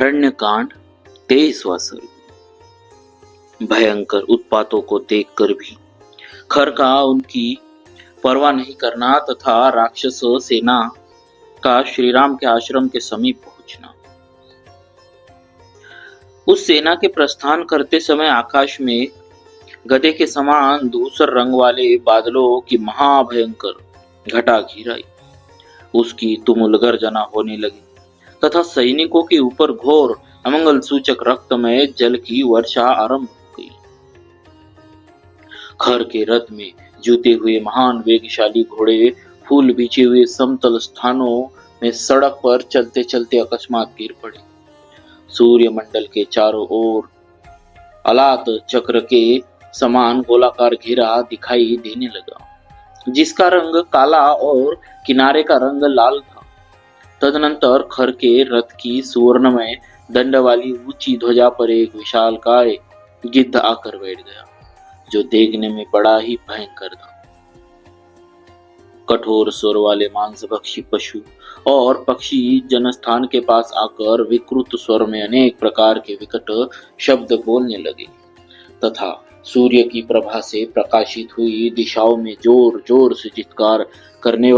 अरण्यकांड 23वां सर्ग। भयंकर उत्पातों को देखकर भी खर का उनकी परवाह नहीं करना तथा राक्षस सेना का श्रीराम के आश्रम के समीप पहुंचना। उस सेना के प्रस्थान करते समय आकाश में गधे के समान धूसर रंग वाले बादलों की महाभयंकर घटा घिर आई। उसकी तुमुल गर्जना होने लगी तथा सैनिकों के ऊपर घोर अमंगल सूचक रक्तमय जल की वर्षा आरंभ हो गई। खर के रथ में जूते हुए महान वेगशाली घोड़े फूल बिछे हुए समतल स्थानों में सड़क पर चलते चलते अकस्मात गिर पड़े। सूर्य मंडल के चारों ओर अलात चक्र के समान गोलाकार घेरा दिखाई देने लगा, जिसका रंग काला और किनारे का रंग लाल था। तदनंतर खर के रथ की सुवर्णमय दंड वाली ऊंची ध्वजा पर एक विशालकाय गिद्ध आकर बैठ गया, जो देखने में बड़ा ही भयंकर था। कठोर स्वर वाले मांसभक्षी पशु और पक्षी जनस्थान के पास आकर विकृत स्वर में अनेक प्रकार के विकट शब्द बोलने लगे तथा सूर्य की प्रभा से प्रकाशित हुई दिशाओं में जोर जोर से चित्कार करने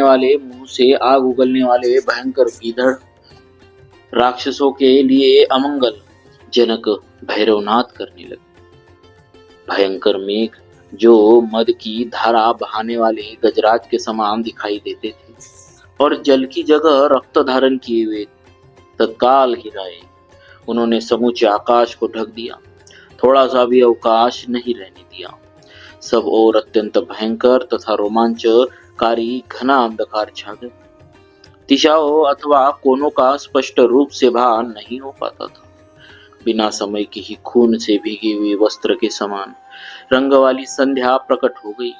वाले मुंह से आग उगलने वाले भयंकर गीदड़ राक्षसों के लिए अमंगल जनक भैरवनाद करने लगे। भयंकर मेघ जो मद की धारा बहाने वाले गजराज के समान दिखाई देते थे और जल की जगह रक्त धारण किए हुए तत्काल गिराए। उन्होंने समूचे आकाश को ढक दिया, थोड़ा सा भी अवकाश नहीं रहने दिया। सब और अत्यंत भयंकर तथा रोमांचकारी घना अंधकार छा गया। दिशाओं अथवा कोनों का स्पष्ट रूप से भान नहीं हो पाता था। बिना समय की ही खून से भीगी हुई वस्त्र के समान रंग वाली संध्या प्रकट हो गई।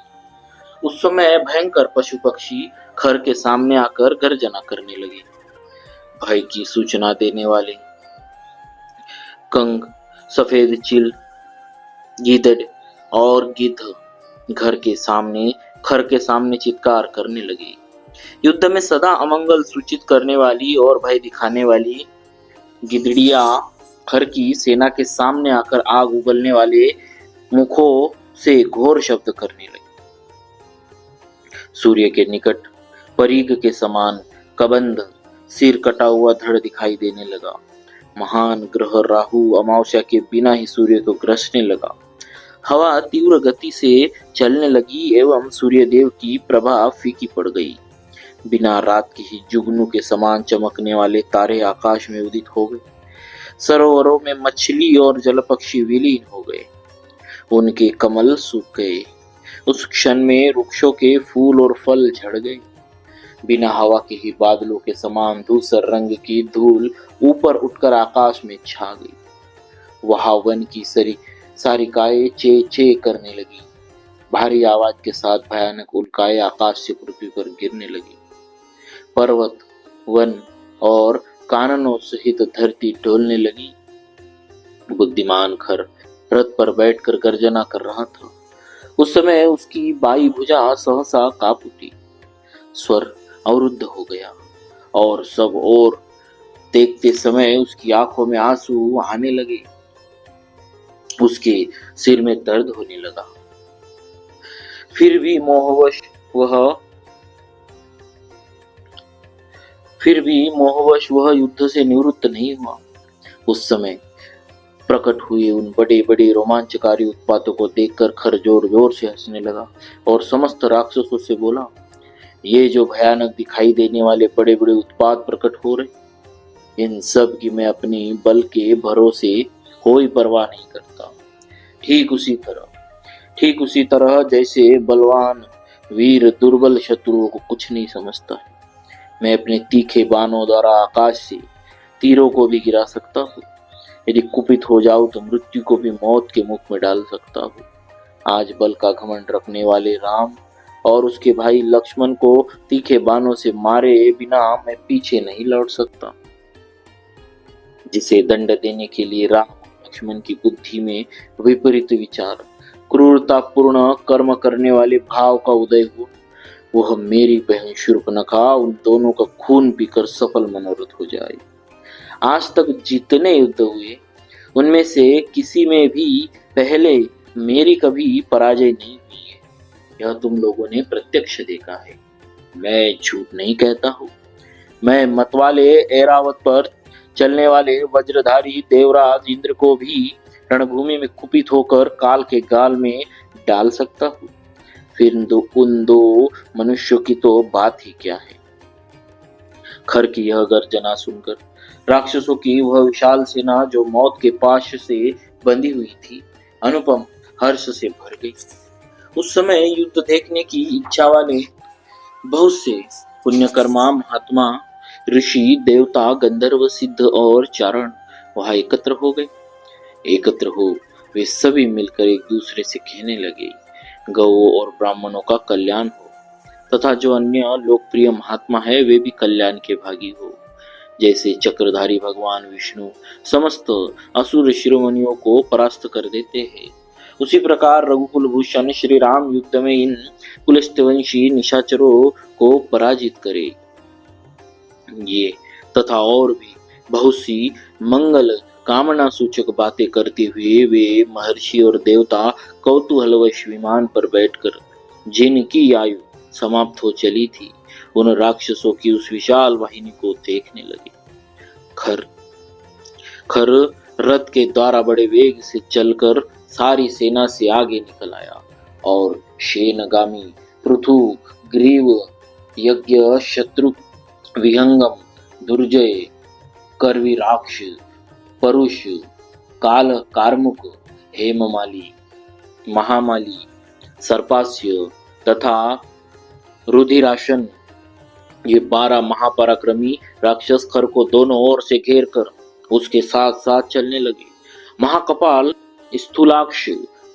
उस समय भयंकर पशु पक्षी खर के सामने आकर गर्जना करने लगे। भय की सूचना देने वाले कंग, सफेद चील, गीदड़ और गिद्ध खर के सामने चित्कार करने लगे। युद्ध में सदा अमंगल सूचित करने वाली और भय दिखाने वाली गिदड़िया खर की सेना के सामने आकर आग उगलने वाले मुखों से घोर शब्द करने लगी। सूर्य के निकट परीग के समान कबंध सिर कटा हुआ धड़ दिखाई देने लगा। महान ग्रह राहु अमावस्या के बिना ही सूर्य को ग्रसने लगा। हवा तीव्र गति से चलने लगी एवं सूर्यदेव की प्रभा फीकी पड़ गई। बिना रात की ही जुगनू के समान चमकने वाले तारे आकाश में उदित हो गए। सरोवरों में मछली और जलपक्षी विलीन हो गए, उनके कमल सूख गए। उस क्षण में वृक्षों के फूल और फल झड़ गए। बिना हवा के ही बादलों के समान धूसर रंग की धूल ऊपर उठकर आकाश में छा गई। वहां वन की सारिकाएं चे चे करने लगी। भारी आवाज के साथ भयानक उल्काएं आकाश से पृथ्वी पर गिरने लगी। पर्वत, वन और काननों सहित धरती डोलने लगी। बुद्धिमान खर रथ पर बैठकर गर्जना कर रहा था। उस समय उसकी बाई भुजा सहसा कांप उठी, स्वर अवरुद्ध हो गया और सब और देखते समय उसकी आंखों में आंसू आने लगे। उसके सिर में दर्द होने लगा। फिर भी मोहवश वह युद्ध से निवृत्त नहीं हुआ। उस समय प्रकट हुए उन बड़े बड़े रोमांचकारी उत्पातों को देखकर खर जोर जोर से हंसने लगा और समस्त राक्षसों से बोला, ये जो भयानक दिखाई देने वाले बड़े बड़े उत्पात प्रकट हो रहे, इन सब की मैं अपनी बल के भरोसे कोई परवाह नहीं करता। ठीक उसी तरह जैसे बलवान वीर दुर्बल शत्रुओं को कुछ नहीं समझता है, मैं अपने तीखे बाणों द्वारा आकाश से तीरों को भी गिरा सकता हूँ। यदि कुपित हो जाऊं तो मृत्यु को भी मौत के मुख में डाल सकता हूँ। आज बल का घमंड रखने वाले राम और उसके भाई लक्ष्मण को तीखे बाणों से मारे बिना मैं पीछे नहीं लौट सकता। जिसे दंड देने के लिए राम और लक्ष्मण की बुद्धि में विपरीत विचार, क्रूरतापूर्ण कर्म करने वाले भाव का उदय हो, वह मेरी बहन शूर्पणखा उन दोनों का खून पीकर सफल मनोरथ हो जाए। आज तक जितने युद्ध हुए उनमें से किसी में भी पहले मेरी कभी पराजय नहीं हुई है। यह तुम लोगों ने प्रत्यक्ष देखा है। मैं झूठ नहीं कहता हूँ। मैं मतवाले ऐरावत पर चलने वाले वज्रधारी देवराज इंद्र को भी रणभूमि में कुपित होकर काल के गाल में डाल सकता हूँ। फिर उन दो मनुष्यों की तो बात ही क्या है। खर की यह गर्जना सुनकर राक्षसों की वह विशाल सेना जो मौत के पाश से बंधी हुई थी अनुपम हर्ष से भर गई। उस समय युद्ध देखने की इच्छा वाले बहुत से पुण्यकर्मा महात्मा ऋषि देवता गंधर्व सिद्ध और चारण वहां एकत्र हो गए। एकत्र हो वे सभी मिलकर एक दूसरे से कहने लगे, गौ और ब्राह्मणों का कल्याण हो तथा जो अन्य लोकप्रिय महात्मा है वे भी कल्याण के भागी हो। जैसे चक्रधारी भगवान विष्णु समस्त असुर शिरोमणियों को परास्त कर देते हैं, उसी प्रकार रघुकुल भूषण श्री राम युद्ध में इन कुलस्थवंशी निशाचरों को पराजित करे। ये तथा और भी बहुत सी मंगल कामना सूचक बातें करते हुए वे महर्षि और देवता कौतूहलवश विमान पर बैठकर जिनकी आयु समाप्त हो चली थी उन राक्षसों की उस विशाल वाहिनी को देखने लगे। खर रथ के द्वारा बड़े वेग से चलकर सारी सेना से आगे निकल आया और शेनगामी पृथु ग्रीव यज्ञ शत्रु विहंगम दुर्जय करवीराक्ष परुष काल कार्मुक हेममाली महामाली सर्पास्य तथा रुधिराशन ये 12 महापराक्रमी राक्षस खर को दोनों ओर से घेर कर उसके साथ साथ चलने लगे। महाकपाल स्थूलाक्ष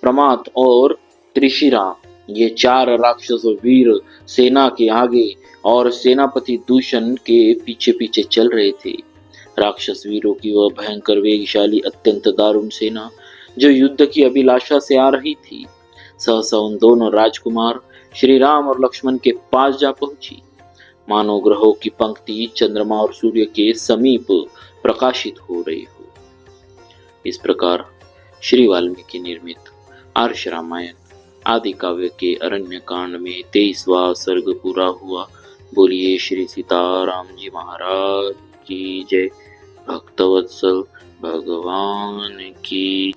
प्रमाद और त्रिशिरा ये 4 राक्षस वीर सेना के आगे और सेनापति दूषण के पीछे पीछे चल रहे थे। राक्षस वीरों की वह भयंकर वेगशाली अत्यंत दारुण सेना जो युद्ध की अभिलाषा से आ रही थी सहसा उन दोनों राजकुमार श्री राम और लक्ष्मण के पास जा पहुंची। मानव ग्रहों की पंक्ति चंद्रमा और सूर्य के समीप प्रकाशित हो रही हो। इस प्रकार श्री वाल्मीकि निर्मित आर्ष रामायण आदि काव्य के अरण्य कांड में 23वां सर्ग पूरा हुआ। बोलिए श्री सीताराम जी महाराज की जय। भक्तवत्सल भगवान की